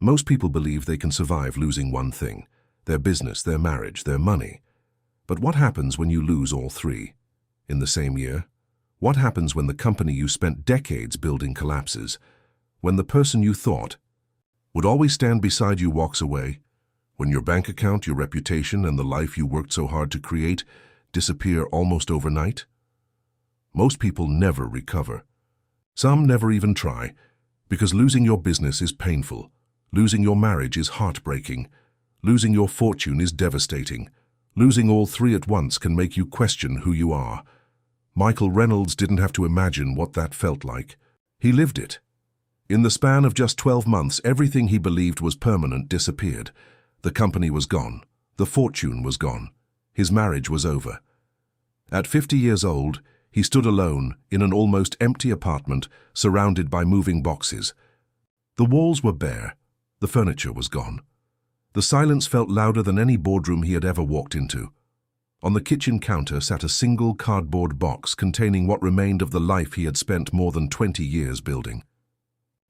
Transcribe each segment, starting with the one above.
Most people believe they can survive losing one thing: their business, their marriage, their money. But what happens when you lose all three in the same year? What happens when the company you spent decades building collapses? When the person you thought would always stand beside you walks away? When your bank account, your reputation, and the life you worked so hard to create disappear almost overnight? Most people never recover. Some never even try, because losing your business is painful. Losing your marriage is heartbreaking. Losing your fortune is devastating. Losing all three at once can make you question who you are. Michael Reynolds didn't have to imagine what that felt like. He lived it. In the span of just 12 months, everything he believed was permanent disappeared. The company was gone. The fortune was gone. His marriage was over. At 50 years old, he stood alone in an almost empty apartment surrounded by moving boxes. The walls were bare. The furniture was gone. The silence felt louder than any boardroom he had ever walked into. On the kitchen counter sat a single cardboard box containing what remained of the life he had spent more than 20 years building.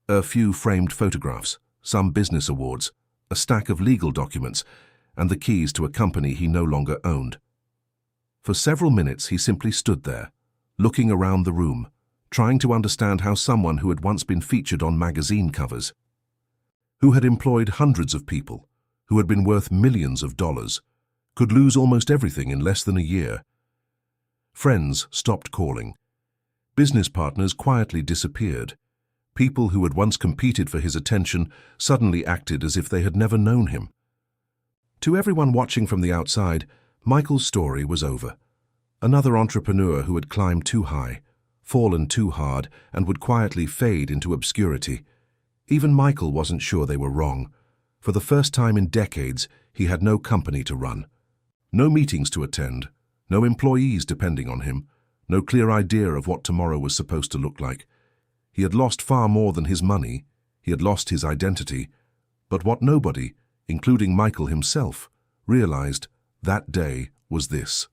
A few framed photographs, some business awards, a stack of legal documents, and the keys to a company he no longer owned. For several minutes he simply stood there, looking around the room, trying to understand how someone who had once been featured on magazine covers, who had employed hundreds of people, who had been worth millions of dollars, could lose almost everything in less than a year. Friends stopped calling. Business partners quietly disappeared. People who had once competed for his attention suddenly acted as if they had never known him. To everyone watching from the outside, Michael's story was over. Another entrepreneur who had climbed too high, fallen too hard, and would quietly fade into obscurity. Even Michael wasn't sure they were wrong. For the first time in decades, he had no company to run. No meetings to attend, no employees depending on him, no clear idea of what tomorrow was supposed to look like. He had lost far more than his money. He had lost his identity. But what nobody, including Michael himself, realized that day was this: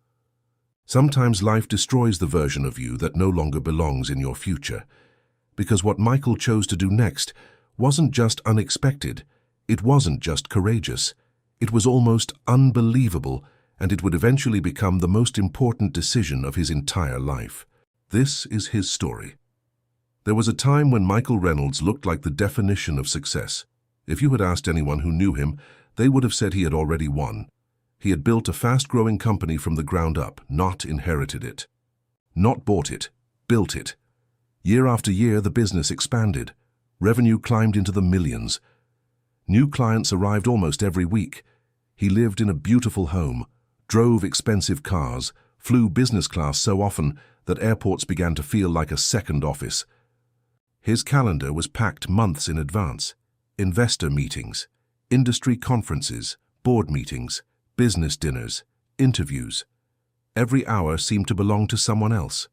sometimes life destroys the version of you that no longer belongs in your future. Because what Michael chose to do next wasn't just unexpected, it wasn't just courageous, it was almost unbelievable, and it would eventually become the most important decision of his entire life. This is his story. There was a time when Michael Reynolds looked like the definition of success. If you had asked anyone who knew him, they would have said he had already won. He had built a fast-growing company from the ground up, not inherited it. Not bought it, built it. Year after year, the business expanded. Revenue climbed into the millions. New clients arrived almost every week. He lived in a beautiful home, drove expensive cars, flew business class so often that airports began to feel like a second office. His calendar was packed months in advance. Investor meetings, industry conferences, board meetings, business dinners, interviews. Every hour seemed to belong to someone else.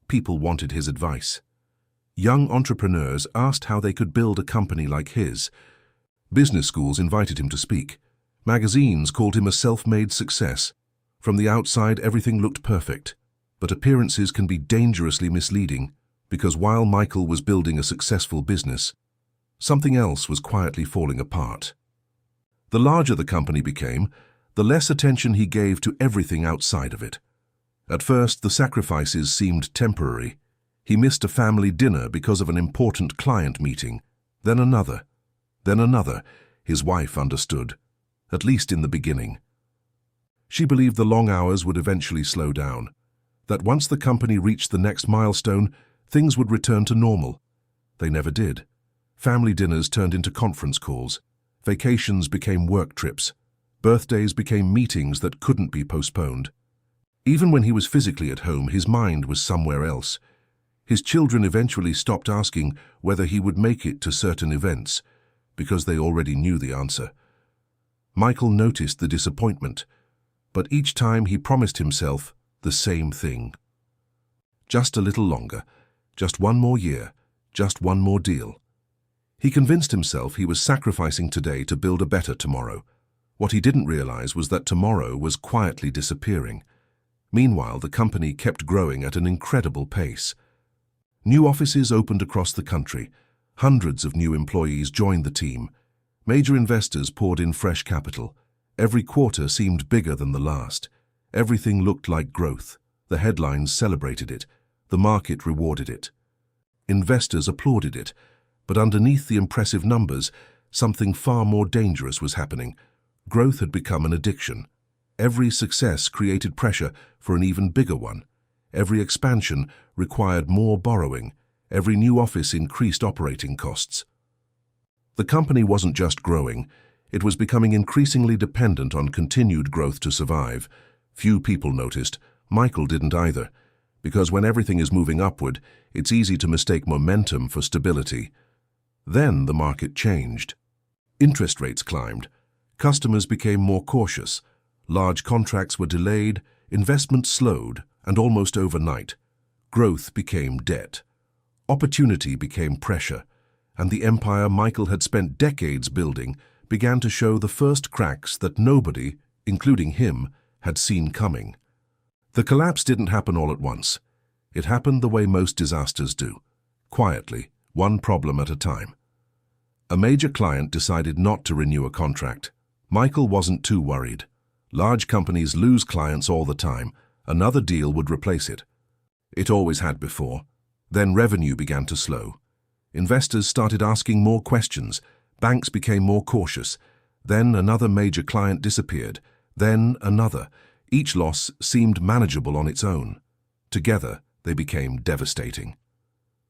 People wanted his advice. Young entrepreneurs asked how they could build a company like his. Business schools invited him to speak. Magazines called him a self-made success. From the outside, everything looked perfect. But appearances can be dangerously misleading, because while Michael was building a successful business, something else was quietly falling apart. The larger the company became, the less attention he gave to everything outside of it. At first, the sacrifices seemed temporary. He missed a family dinner because of an important client meeting. Then another. Then another. His wife understood, at least in the beginning. She believed the long hours would eventually slow down, that once the company reached the next milestone, things would return to normal. They never did. Family dinners turned into conference calls. Vacations became work trips. Birthdays became meetings that couldn't be postponed. Even when he was physically at home, his mind was somewhere else. His children eventually stopped asking whether he would make it to certain events, because they already knew the answer. Michael noticed the disappointment, but each time he promised himself the same thing. Just a little longer, just one more year, just one more deal. He convinced himself he was sacrificing today to build a better tomorrow. What he didn't realize was that tomorrow was quietly disappearing. Meanwhile, the company kept growing at an incredible pace. New offices opened across the country. Hundreds of new employees joined the team. Major investors poured in fresh capital. Every quarter seemed bigger than the last. Everything looked like growth. The headlines celebrated it. The market rewarded it. Investors applauded it. But underneath the impressive numbers, something far more dangerous was happening. Growth had become an addiction. Every success created pressure for an even bigger one. Every expansion required more borrowing. Every new office increased operating costs. The company wasn't just growing, it was becoming increasingly dependent on continued growth to survive. Few people noticed. Michael didn't either, because when everything is moving upward, it's easy to mistake momentum for stability. Then the market changed. Interest rates climbed. Customers became more cautious. Large contracts were delayed, investment slowed, and almost overnight, growth became debt. Opportunity became pressure, and the empire Michael had spent decades building began to show the first cracks that nobody, including him, had seen coming. The collapse didn't happen all at once. It happened the way most disasters do, quietly, one problem at a time. A major client decided not to renew a contract. Michael wasn't too worried. Large companies lose clients all the time. Another deal would replace it. It always had before. Then revenue began to slow. Investors started asking more questions. Banks became more cautious. Then another major client disappeared. Then another. Each loss seemed manageable on its own. Together, they became devastating.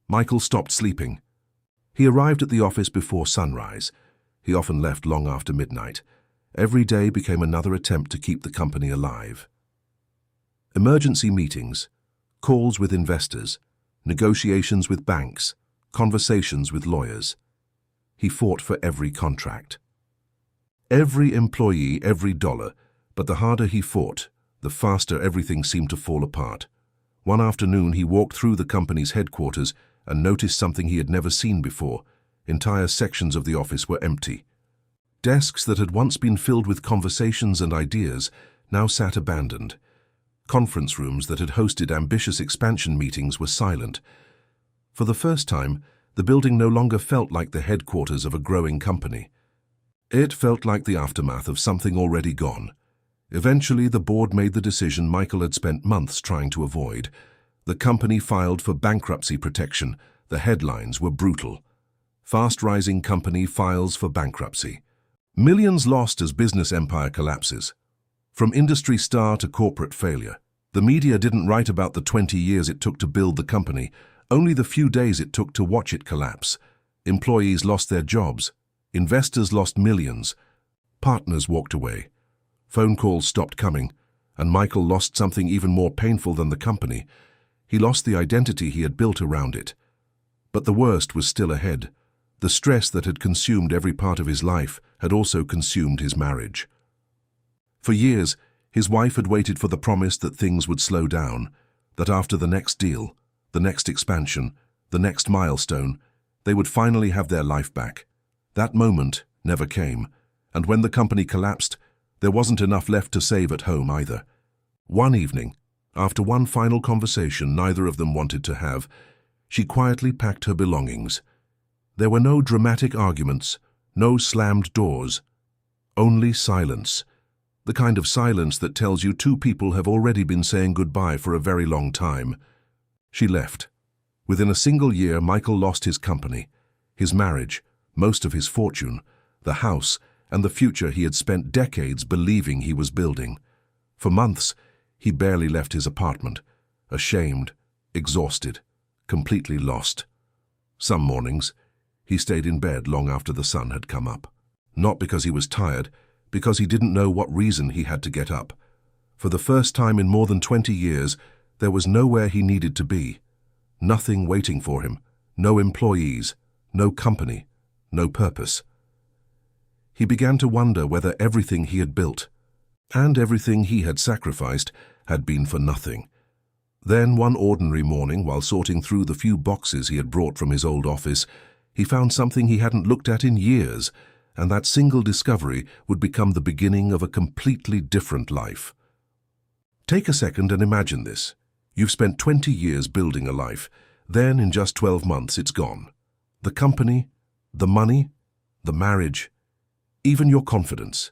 Michael stopped sleeping. He arrived at the office before sunrise. He often left long after midnight. Every day became another attempt to keep the company alive. Emergency meetings, calls with investors, negotiations with banks, conversations with lawyers. He fought for every contract. Every employee, every dollar, but the harder he fought, the faster everything seemed to fall apart. One afternoon he walked through the company's headquarters and noticed something he had never seen before. Entire sections of the office were empty. Desks that had once been filled with conversations and ideas now sat abandoned. Conference rooms that had hosted ambitious expansion meetings were silent. For the first time, the building no longer felt like the headquarters of a growing company. It felt like the aftermath of something already gone. Eventually, the board made the decision Michael had spent months trying to avoid. The company filed for bankruptcy protection. The headlines were brutal. Fast-rising company files for bankruptcy. Millions lost as business empire collapses. From industry star to corporate failure. The media didn't write about the 20 years it took to build the company, only the few days it took to watch it collapse. Employees lost their jobs. Investors lost millions. Partners walked away. Phone calls stopped coming, and Michael lost something even more painful than the company. He lost the identity he had built around it. But the worst was still ahead. The stress that had consumed every part of his life had also consumed his marriage. For years, his wife had waited for the promise that things would slow down, that after the next deal, the next expansion, the next milestone, they would finally have their life back. That moment never came, and when the company collapsed, there wasn't enough left to save at home either. One evening, after one final conversation neither of them wanted to have, she quietly packed her belongings. There were no dramatic arguments, no slammed doors, only silence. The kind of silence that tells you two people have already been saying goodbye for a very long time. She left. Within a single year, Michael lost his company, his marriage, most of his fortune, the house, and the future he had spent decades believing he was building. For months, he barely left his apartment, ashamed, exhausted, completely lost. Some mornings, he stayed in bed long after the sun had come up. Not because he was tired, because he didn't know what reason he had to get up. For the first time in more than 20 years, there was nowhere he needed to be. Nothing waiting for him, no employees, no company, no purpose. He began to wonder whether everything he had built, and everything he had sacrificed, had been for nothing. Then one ordinary morning, while sorting through the few boxes he had brought from his old office, he found something he hadn't looked at in years, and that single discovery would become the beginning of a completely different life. Take a second and imagine this. You've spent 20 years building a life, then in just 12 months it's gone. The company, the money, the marriage, even your confidence.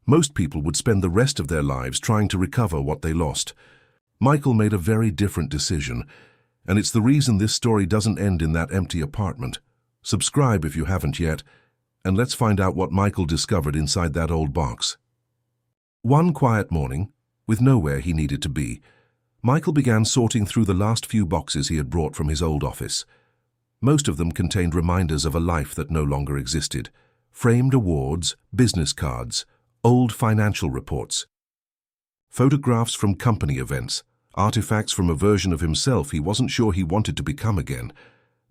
Most people would spend the rest of their lives trying to recover what they lost. Michael made a very different decision, and it's the reason this story doesn't end in that empty apartment. Subscribe if you haven't yet, and let's find out what Michael discovered inside that old box. One quiet morning, with nowhere he needed to be, Michael began sorting through the last few boxes he had brought from his old office. Most of them contained reminders of a life that no longer existed. Framed awards, business cards, old financial reports. Photographs from company events, artifacts from a version of himself he wasn't sure he wanted to become again.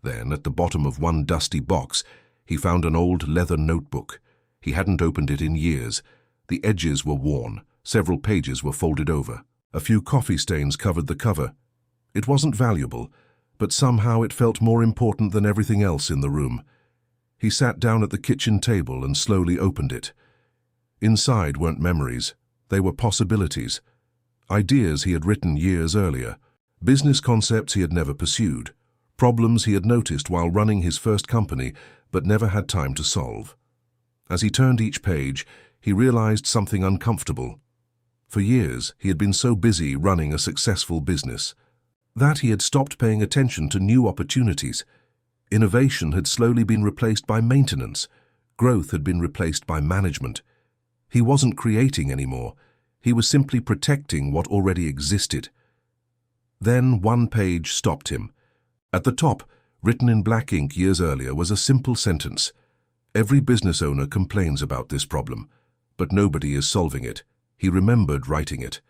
Then, at the bottom of one dusty box, he found an old leather notebook. He hadn't opened it in years. The edges were worn, several pages were folded over. A few coffee stains covered the cover. It wasn't valuable, but somehow it felt more important than everything else in the room. He sat down at the kitchen table and slowly opened it. Inside weren't memories, they were possibilities. Ideas he had written years earlier, business concepts he had never pursued, problems he had noticed while running his first company but never had time to solve. As he turned each page, he realized something uncomfortable. For years, he had been so busy running a successful business that he had stopped paying attention to new opportunities. Innovation had slowly been replaced by maintenance. Growth had been replaced by management. He wasn't creating anymore. He was simply protecting what already existed. Then one page stopped him. At the top, written in black ink years earlier, was a simple sentence. Every business owner complains about this problem, but nobody is solving it. He remembered writing it.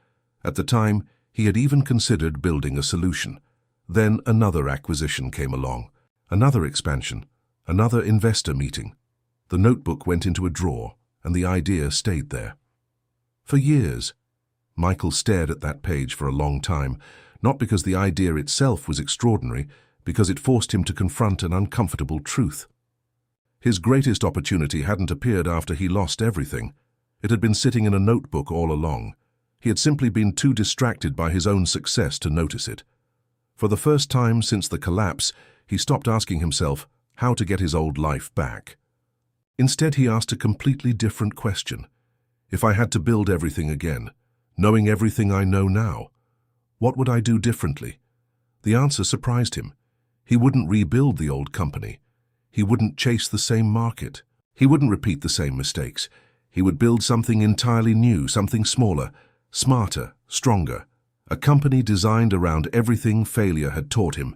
At the time, he had even considered building a solution. Then another acquisition came along, another expansion, another investor meeting. The notebook went into a drawer, and the idea stayed there. For years, Michael stared at that page for a long time, not because the idea itself was extraordinary, because it forced him to confront an uncomfortable truth. His greatest opportunity hadn't appeared after he lost everything. It had been sitting in a notebook all along. He had simply been too distracted by his own success to notice it. For the first time since the collapse, he stopped asking himself how to get his old life back. Instead, he asked a completely different question. If I had to build everything again, knowing everything I know now, what would I do differently? The answer surprised him. He wouldn't rebuild the old company. He wouldn't chase the same market. He wouldn't repeat the same mistakes. He would build something entirely new, something smaller, smarter, stronger, a company designed around everything failure had taught him.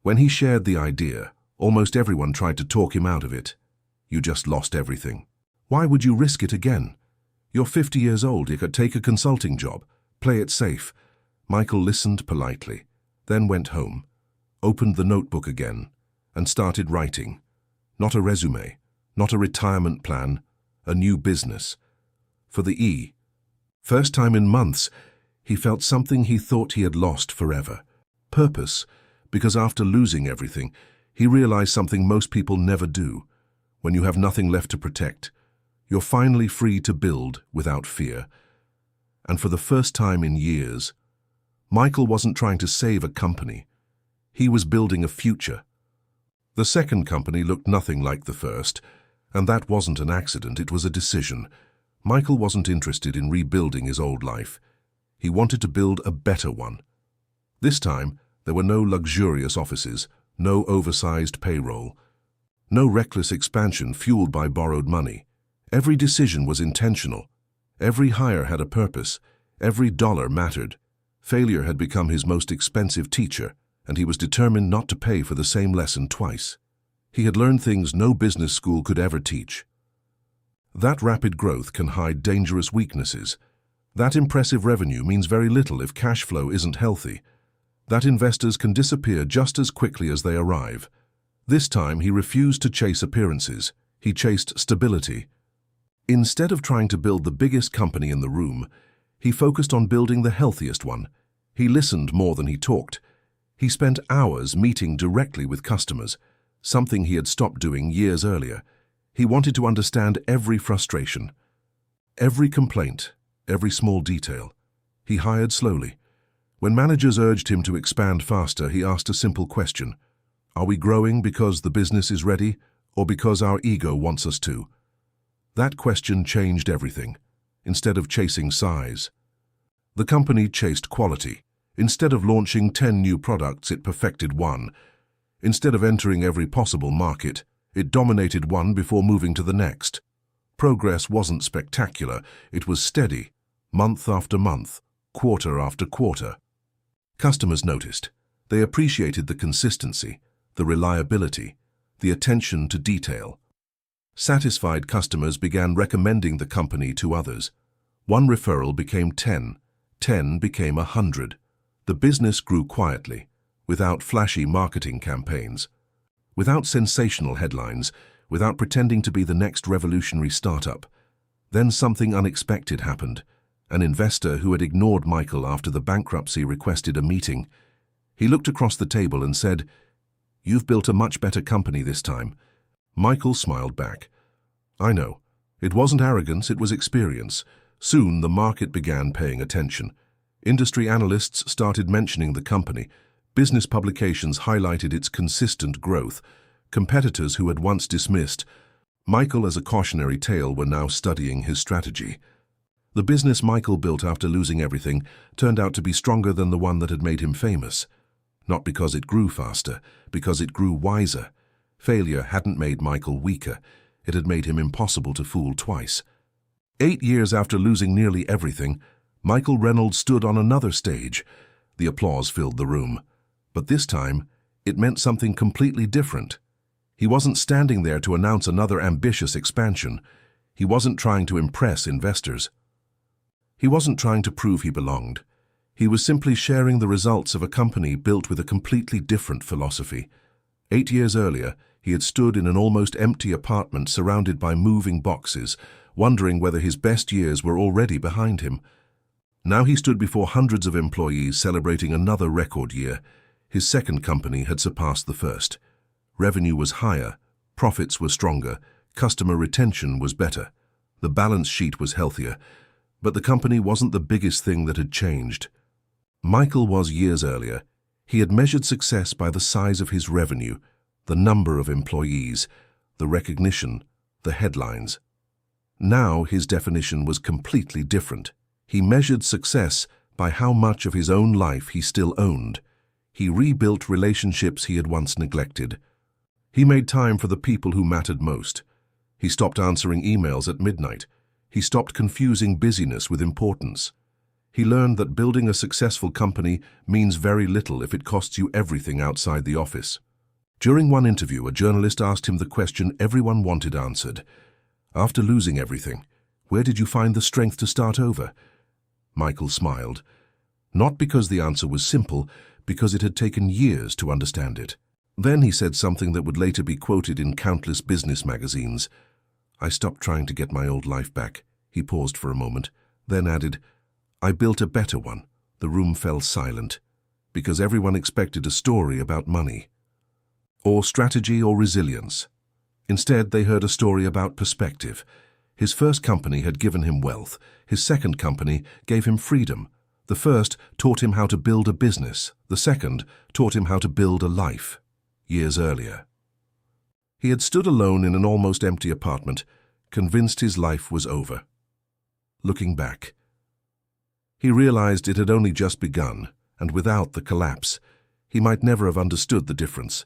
When he shared the idea, almost everyone tried to talk him out of it. You just lost everything. Why would you risk it again? You're 50 years old, you could take a consulting job, play it safe. Michael listened politely, then went home, opened the notebook again, and started writing. Not a resume, not a retirement plan, a new business. For the E. First time in months, he felt something he thought he had lost forever. Purpose, because after losing everything, he realized something most people never do. When you have nothing left to protect, you're finally free to build without fear. And for the first time in years, Michael wasn't trying to save a company. He was building a future. The second company looked nothing like the first, and that wasn't an accident, it was a decision. Michael wasn't interested in rebuilding his old life. He wanted to build a better one. This time, there were no luxurious offices, no oversized payroll, no reckless expansion fueled by borrowed money. Every decision was intentional. Every hire had a purpose. Every dollar mattered. Failure had become his most expensive teacher, and he was determined not to pay for the same lesson twice. He had learned things no business school could ever teach. That rapid growth can hide dangerous weaknesses. That impressive revenue means very little if cash flow isn't healthy. That investors can disappear just as quickly as they arrive. This time he refused to chase appearances. He chased stability. Instead of trying to build the biggest company in the room, he focused on building the healthiest one. He listened more than he talked. He spent hours meeting directly with customers, something he had stopped doing years earlier. He wanted to understand every frustration, every complaint, every small detail. He hired slowly. When managers urged him to expand faster, he asked a simple question. Are we growing because the business is ready, or because our ego wants us to? That question changed everything. Instead of chasing size, the company chased quality. Instead of launching 10 new products, it perfected one. Instead of entering every possible market, it dominated one before moving to the next. Progress wasn't spectacular, it was steady, month after month, quarter after quarter. Customers noticed. They appreciated the consistency, the reliability, the attention to detail. Satisfied customers began recommending the company to others. One referral became 10, 10 became 100. The business grew quietly, without flashy marketing campaigns, without sensational headlines, without pretending to be the next revolutionary startup. Then something unexpected happened. An investor who had ignored Michael after the bankruptcy requested a meeting. He looked across the table and said, "You've built a much better company this time." Michael smiled back. "I know. It wasn't arrogance, it was experience." Soon the market began paying attention. Industry analysts started mentioning the company. Business publications highlighted its consistent growth. Competitors who had once dismissed Michael as a cautionary tale were now studying his strategy. The business Michael built after losing everything turned out to be stronger than the one that had made him famous. Not because it grew faster, because it grew wiser. Failure hadn't made Michael weaker. It had made him impossible to fool twice. 8 years after losing nearly everything, Michael Reynolds stood on another stage. The applause filled the room. But this time, it meant something completely different. He wasn't standing there to announce another ambitious expansion. He wasn't trying to impress investors. He wasn't trying to prove he belonged. He was simply sharing the results of a company built with a completely different philosophy. 8 years earlier, he had stood in an almost empty apartment surrounded by moving boxes, wondering whether his best years were already behind him. Now he stood before hundreds of employees celebrating another record year. His second company had surpassed the first. Revenue was higher, profits were stronger, customer retention was better. The balance sheet was healthier. But the company wasn't the biggest thing that had changed. Michael was years earlier. He had measured success by the size of his revenue, the number of employees, the recognition, the headlines. Now his definition was completely different. He measured success by how much of his own life he still owned. He rebuilt relationships he had once neglected. He made time for the people who mattered most. He stopped answering emails at midnight. He stopped confusing busyness with importance. He learned that building a successful company means very little if it costs you everything outside the office. During one interview, a journalist asked him the question everyone wanted answered. After losing everything, where did you find the strength to start over? Michael smiled. Not because the answer was simple, because it had taken years to understand it. Then he said something that would later be quoted in countless business magazines. "I stopped trying to get my old life back." He paused for a moment, then added, "I built a better one." The room fell silent, because everyone expected a story about money, or strategy or resilience. Instead, they heard a story about perspective. His first company had given him wealth. His second company gave him freedom. The first taught him how to build a business. The second taught him how to build a life. Years earlier, he had stood alone in an almost empty apartment, convinced his life was over. Looking back, he realized it had only just begun, and without the collapse, he might never have understood the difference.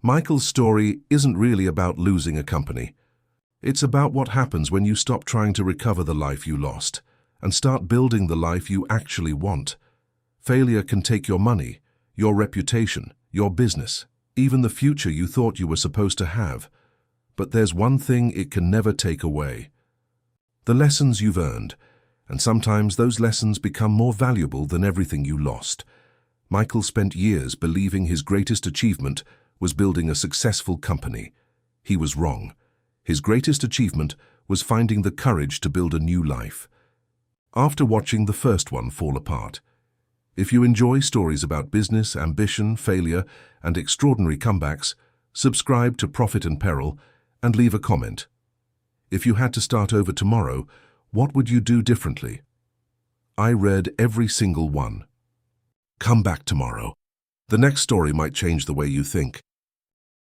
Michael's story isn't really about losing a company. It's about what happens when you stop trying to recover the life you lost and start building the life you actually want. Failure can take your money, your reputation, your business, even the future you thought you were supposed to have. But there's one thing it can never take away: the lessons you've earned, and sometimes those lessons become more valuable than everything you lost. Michael spent years believing his greatest achievement was building a successful company. He was wrong. His greatest achievement was finding the courage to build a new life, after watching the first one fall apart. If you enjoy stories about business, ambition, failure, and extraordinary comebacks, subscribe to Profit and Peril and leave a comment. If you had to start over tomorrow, what would you do differently? I read every single one. Come back tomorrow. The next story might change the way you think.